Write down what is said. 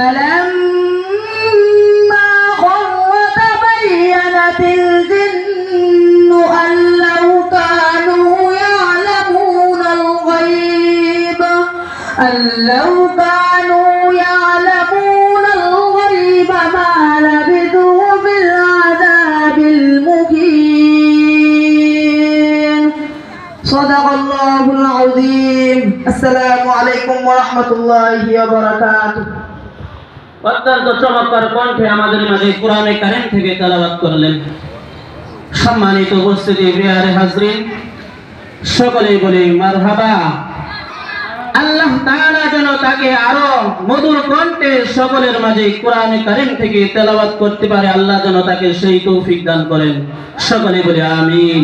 فلما خر تبينت الجن أن لو كانوا يعلمون الغيب ما لبثوا في العذاب المهين. صدق الله العظيم. السلام عليكم ورحمة الله وبركاته. অত্যন্ত চমৎকার কণ্ঠে আমাদের মাঝে কোরআনে কারীম থেকে তেলাওয়াত করলেন। সম্মানিত উপস্থিতি, প্রিয় হাজরিন, সকলেই বলি মারহাবা। আল্লাহ তাআলা যেন তাকে আরো মধুর কণ্ঠে সকলের মাঝে কোরআনে কারীম থেকে তেলাওয়াত করতে পারে, আল্লাহ যেন তাকে সেই তৌফিক দান করেন। সকলেই বলি আমিন।